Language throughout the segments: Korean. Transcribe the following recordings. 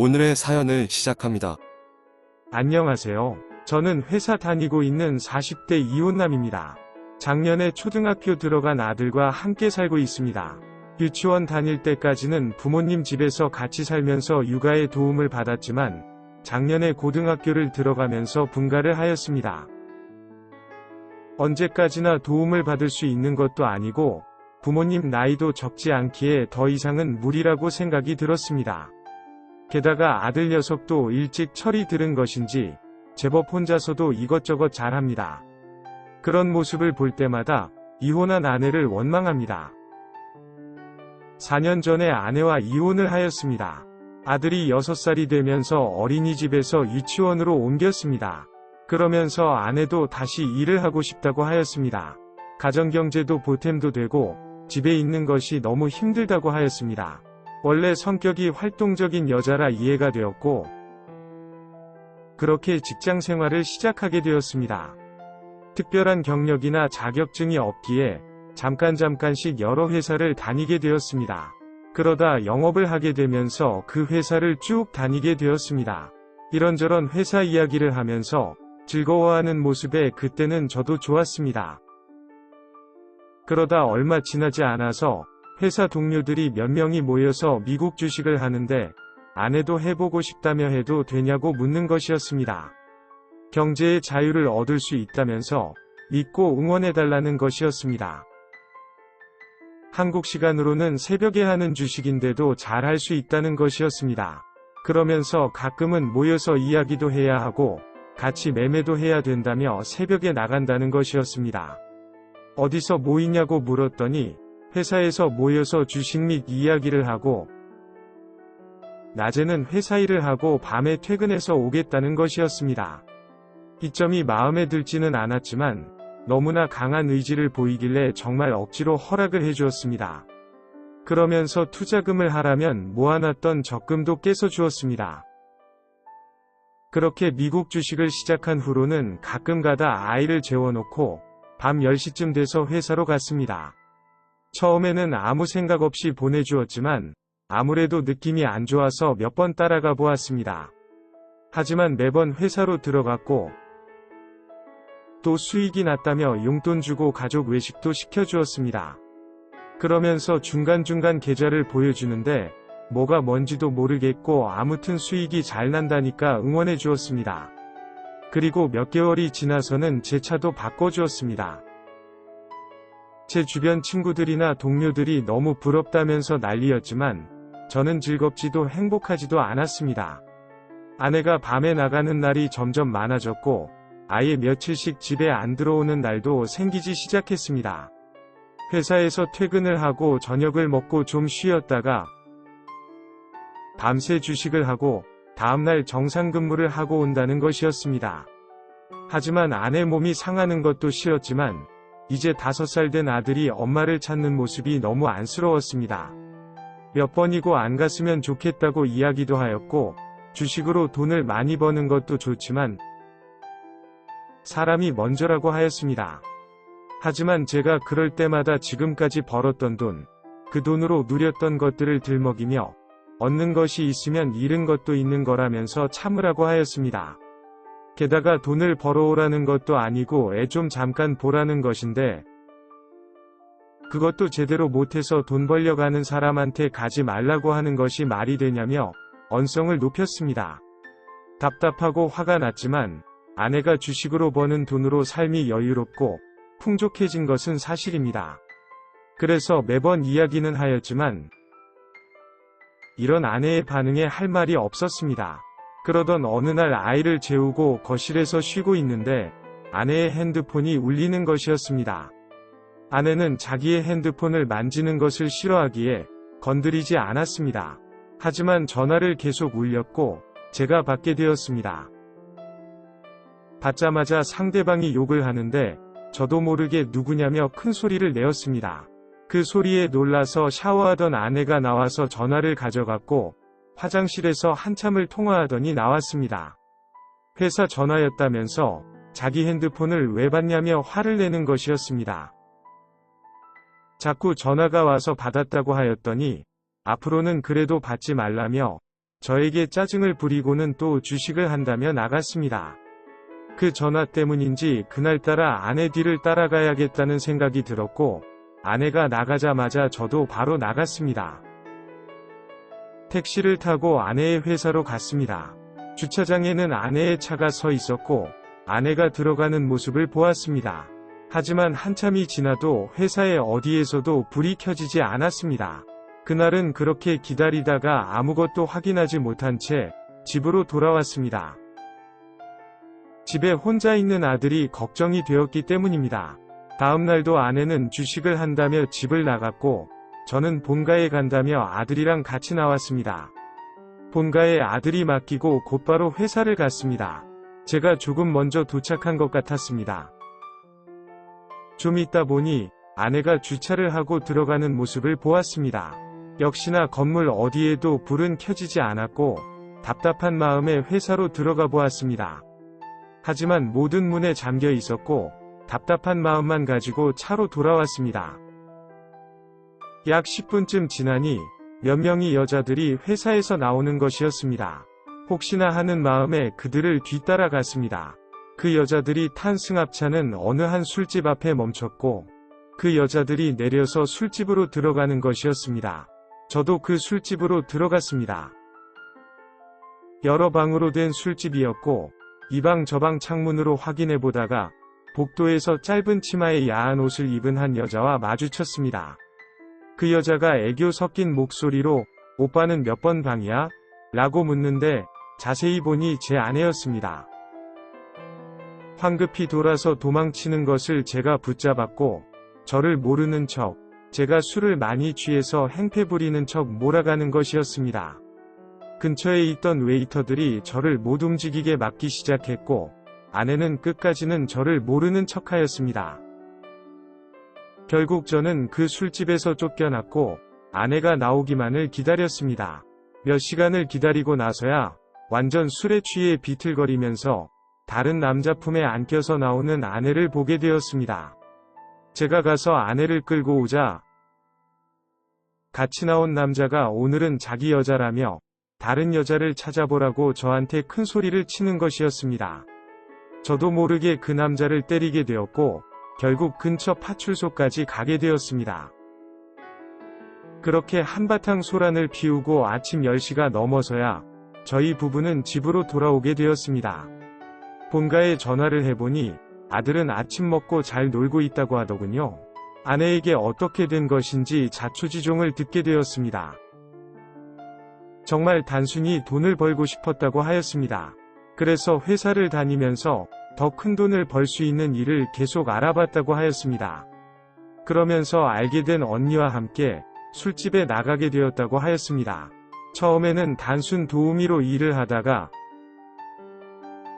오늘의 사연을 시작합니다. 안녕하세요. 저는 회사 다니고 있는 40대 이혼남입니다. 작년에 초등학교 들어간 아들과 함께 살고 있습니다. 유치원 다닐 때까지는 부모님 집에서 같이 살면서 육아에 도움을 받았지만 작년에 고등학교를 들어가면서 분가를 하였습니다. 언제까지나 도움을 받을 수 있는 것도 아니고 부모님 나이도 적지 않기에 더 이상은 무리라고 생각이 들었습니다. 게다가 아들 녀석도 일찍 철이 들은 것인지 제법 혼자서도 이것저것 잘합니다. 그런 모습을 볼 때마다 이혼한 아내를 원망합니다. 4년 전에 아내와 이혼을 하였습니다. 아들이 6살이 되면서 어린이집에서 유치원으로 옮겼습니다. 그러면서 아내도 다시 일을 하고 싶다고 하였습니다. 가정경제도 보탬도 되고 집에 있는 것이 너무 힘들다고 하였습니다. 원래 성격이 활동적인 여자라 이해가 되었고 그렇게 직장 생활을 시작하게 되었습니다. 특별한 경력이나 자격증이 없기에 잠깐씩 여러 회사를 다니게 되었습니다. 그러다 영업을 하게 되면서 그 회사를 쭉 다니게 되었습니다. 이런저런 회사 이야기를 하면서 즐거워하는 모습에 그때는 저도 좋았습니다. 그러다 얼마 지나지 않아서 회사 동료들이 몇 명이 모여서 미국 주식을 하는데 아내도 해보고 싶다며 해도 되냐고 묻는 것이었습니다. 경제의 자유를 얻을 수 있다면서 믿고 응원해달라는 것이었습니다. 한국 시간으로는 새벽에 하는 주식인데도 잘 할 수 있다는 것이었습니다. 그러면서 가끔은 모여서 이야기도 해야 하고 같이 매매도 해야 된다며 새벽에 나간다는 것이었습니다. 어디서 모이냐고 물었더니 회사에서 모여서 주식 및 이야기를 하고 낮에는 회사 일을 하고 밤에 퇴근해서 오겠다는 것이었습니다. 이 점이 마음에 들지는 않았지만 너무나 강한 의지를 보이길래 정말 억지로 허락을 해주었습니다. 그러면서 투자금을 하라면 모아놨던 적금도 깨서 주었습니다. 그렇게 미국 주식을 시작한 후로는 가끔 가다 아이를 재워놓고 밤 10시쯤 돼서 회사로 갔습니다. 처음에는 아무 생각 없이 보내주었지만 아무래도 느낌이 안 좋아서 몇 번 따라가 보았습니다. 하지만 매번 회사로 들어갔고 또 수익이 났다며 용돈 주고 가족 외식도 시켜주었습니다. 그러면서 중간중간 계좌를 보여주는데 뭐가 뭔지도 모르겠고 아무튼 수익이 잘 난다니까 응원해 주었습니다. 그리고 몇 개월이 지나서는 제 차도 바꿔주었습니다. 제 주변 친구들이나 동료들이 너무 부럽다면서 난리였지만 저는 즐겁지도 행복하지도 않았습니다. 아내가 밤에 나가는 날이 점점 많아졌고 아예 며칠씩 집에 안 들어오는 날도 생기기 시작했습니다. 회사에서 퇴근을 하고 저녁을 먹고 좀 쉬었다가 밤새 주식을 하고 다음날 정상 근무를 하고 온다는 것이었습니다. 하지만 아내 몸이 상하는 것도 싫었지만 이제 5살 된 아들이 엄마를 찾는 모습이 너무 안쓰러웠습니다. 몇 번이고 안 갔으면 좋겠다고 이야기도 하였고 주식으로 돈을 많이 버는 것도 좋지만 사람이 먼저라고 하였습니다. 하지만 제가 그럴 때마다 지금까지 벌었던 돈, 그 돈으로 누렸던 것들을 들먹이며 얻는 것이 있으면 잃은 것도 있는 거라면서 참으라고 하였습니다. 게다가 돈을 벌어오라는 것도 아니고 애 좀 잠깐 보라는 것인데 그것도 제대로 못해서 돈 벌려고 하는 사람한테 가지 말라고 하는 것이 말이 되냐며 언성을 높였습니다. 답답하고 화가 났지만 아내가 주식으로 버는 돈으로 삶이 여유롭고 풍족해진 것은 사실입니다. 그래서 매번 이야기는 하였지만 이런 아내의 반응에 할 말이 없었습니다. 그러던 어느 날 아이를 재우고 거실에서 쉬고 있는데 아내의 핸드폰이 울리는 것이었습니다. 아내는 자기의 핸드폰을 만지는 것을 싫어하기에 건드리지 않았습니다. 하지만 전화를 계속 울렸고 제가 받게 되었습니다. 받자마자 상대방이 욕을 하는데 저도 모르게 누구냐며 큰 소리를 내었습니다. 그 소리에 놀라서 샤워하던 아내가 나와서 전화를 가져갔고 화장실에서 한참을 통화하더니 나왔습니다. 회사 전화였다면서 자기 핸드폰을 왜 받냐며 화를 내는 것이었습니다. 자꾸 전화가 와서 받았다고 하였더니 앞으로는 그래도 받지 말라며 저에게 짜증을 부리고는 또 주식을 한다며 나갔습니다. 그 전화 때문인지 그날따라 아내 뒤를 따라가야겠다는 생각이 들었고, 아내가 나가자마자 저도 바로 나갔습니다. 택시를 타고 아내의 회사로 갔습니다. 주차장에는 아내의 차가 서 있었고, 아내가 들어가는 모습을 보았습니다. 하지만 한참이 지나도 회사의 어디에서도 불이 켜지지 않았습니다. 그날은 그렇게 기다리다가 아무것도 확인하지 못한 채 집으로 돌아왔습니다. 집에 혼자 있는 아들이 걱정이 되었기 때문입니다. 다음 날도 아내는 주식을 한다며 집을 나갔고, 저는 본가에 간다며 아들이랑 같이 나왔습니다. 본가에 아들이 맡기고 곧바로 회사를 갔습니다. 제가 조금 먼저 도착한 것 같았습니다. 좀 있다 보니 아내가 주차를 하고 들어가는 모습을 보았습니다. 역시나 건물 어디에도 불은 켜지지 않았고, 답답한 마음에 회사로 들어가 보았습니다. 하지만 모든 문에 잠겨 있었고, 답답한 마음만 가지고 차로 돌아왔습니다. 약 10분쯤 지나니 몇 명의 여자들이 회사에서 나오는 것이었습니다. 혹시나 하는 마음에 그들을 뒤따라갔습니다. 그 여자들이 탄 승합차는 어느 한 술집 앞에 멈췄고, 그 여자들이 내려서 술집으로 들어가는 것이었습니다. 저도 그 술집으로 들어갔습니다. 여러 방으로 된 술집이었고, 이 방 저 방 창문으로 확인해 보다가 복도에서 짧은 치마에 야한 옷을 입은 한 여자와 마주쳤습니다. 그 여자가 애교 섞인 목소리로 "오빠는 몇 번 방이야?" 라고 묻는데 자세히 보니 제 아내였습니다. 황급히 돌아서 도망치는 것을 제가 붙잡았고, 저를 모르는 척, 제가 술을 많이 취해서 행패 부리는 척 몰아가는 것이었습니다. 근처에 있던 웨이터들이 저를 못 움직이게 막기 시작했고, 아내는 끝까지는 저를 모르는 척하였습니다. 결국 저는 그 술집에서 쫓겨났고, 아내가 나오기만을 기다렸습니다. 몇 시간을 기다리고 나서야 완전 술에 취해 비틀거리면서 다른 남자 품에 안겨서 나오는 아내를 보게 되었습니다. 제가 가서 아내를 끌고 오자 같이 나온 남자가 오늘은 자기 여자라며 다른 여자를 찾아보라고 저한테 큰 소리를 치는 것이었습니다. 저도 모르게 그 남자를 때리게 되었고, 결국 근처 파출소까지 가게 되었습니다. 그렇게 한바탕 소란을 피우고 아침 10시가 넘어서야 저희 부부는 집으로 돌아오게 되었습니다. 본가에 전화를 해보니 아들은 아침 먹고 잘 놀고 있다고 하더군요. 아내에게 어떻게 된 것인지 자초지종을 듣게 되었습니다. 정말 단순히 돈을 벌고 싶었다고 하였습니다. 그래서 회사를 다니면서 더 큰 돈을 벌 수 있는 일을 계속 알아봤다고 하였습니다. 그러면서 알게 된 언니와 함께 술집에 나가게 되었다고 하였습니다. 처음에는 단순 도우미로 일을 하다가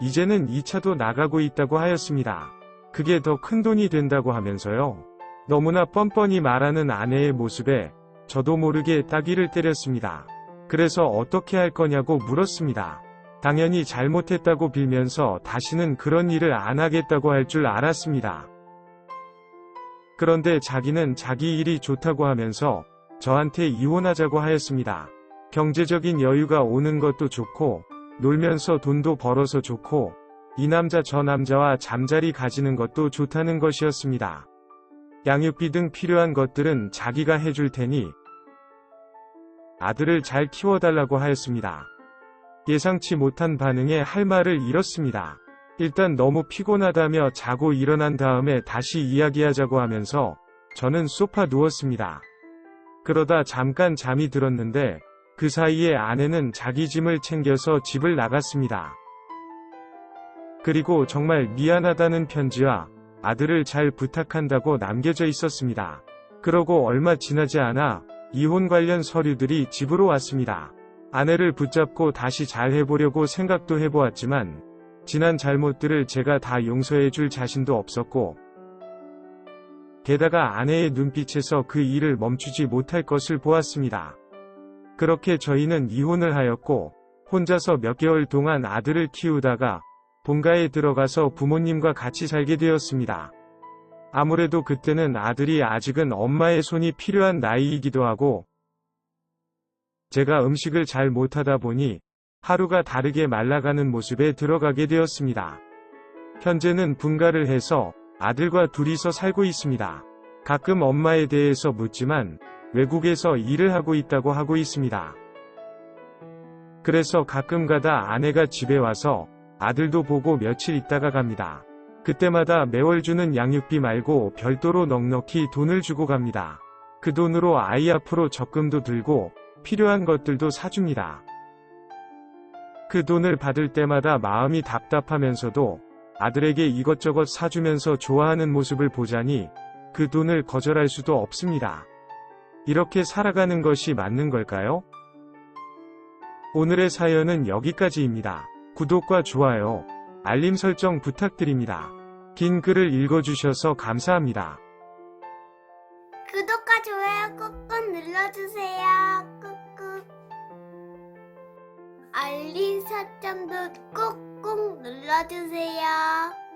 이제는 2차도 나가고 있다고 하였습니다. 그게 더 큰 돈이 된다고 하면서요. 너무나 뻔뻔히 말하는 아내의 모습에 저도 모르게 따귀를 때렸습니다. 그래서 어떻게 할 거냐고 물었습니다. 당연히 잘못했다고 빌면서 다시는 그런 일을 안 하겠다고 할 줄 알았습니다. 그런데 자기는 자기 일이 좋다고 하면서 저한테 이혼하자고 하였습니다. 경제적인 여유가 오는 것도 좋고, 놀면서 돈도 벌어서 좋고, 이 남자 저 남자와 잠자리 가지는 것도 좋다는 것이었습니다. 양육비 등 필요한 것들은 자기가 해줄 테니 아들을 잘 키워달라고 하였습니다. 예상치 못한 반응에 할 말을 잃었습니다. 일단 너무 피곤하다며 자고 일어난 다음에 다시 이야기하자고 하면서 저는 소파 누웠습니다. 그러다 잠깐 잠이 들었는데 그 사이에 아내는 자기 짐을 챙겨서 집을 나갔습니다. 그리고 정말 미안하다는 편지와 아들을 잘 부탁한다고 남겨져 있었습니다. 그러고 얼마 지나지 않아 이혼 관련 서류들이 집으로 왔습니다. 아내를 붙잡고 다시 잘 해보려고 생각도 해보았지만 지난 잘못들을 제가 다 용서해줄 자신도 없었고, 게다가 아내의 눈빛에서 그 일을 멈추지 못할 것을 보았습니다. 그렇게 저희는 이혼을 하였고 혼자서 몇 개월 동안 아들을 키우다가 본가에 들어가서 부모님과 같이 살게 되었습니다. 아무래도 그때는 아들이 아직은 엄마의 손이 필요한 나이이기도 하고 제가 음식을 잘 못하다 보니 하루가 다르게 말라가는 모습에 들어가게 되었습니다. 현재는 분가를 해서 아들과 둘이서 살고 있습니다. 가끔 엄마에 대해서 묻지만 외국에서 일을 하고 있다고 하고 있습니다. 그래서 가끔 가다 아내가 집에 와서 아들도 보고 며칠 있다가 갑니다. 그때마다 매월 주는 양육비 말고 별도로 넉넉히 돈을 주고 갑니다. 그 돈으로 아이 앞으로 적금도 들고 필요한 것들도 사줍니다. 그 돈을 받을 때마다 마음이 답답하면서도 아들에게 이것저것 사주면서 좋아하는 모습을 보자니 그 돈을 거절할 수도 없습니다. 이렇게 살아가는 것이 맞는 걸까요? 오늘의 사연은 여기까지입니다. 구독과 좋아요, 알림 설정 부탁드립니다. 긴 글을 읽어주셔서 감사합니다. 구독과 좋아요 꾹꾹 눌러주세요. 꾹꾹. 알림 설정도 꾹꾹 눌러주세요.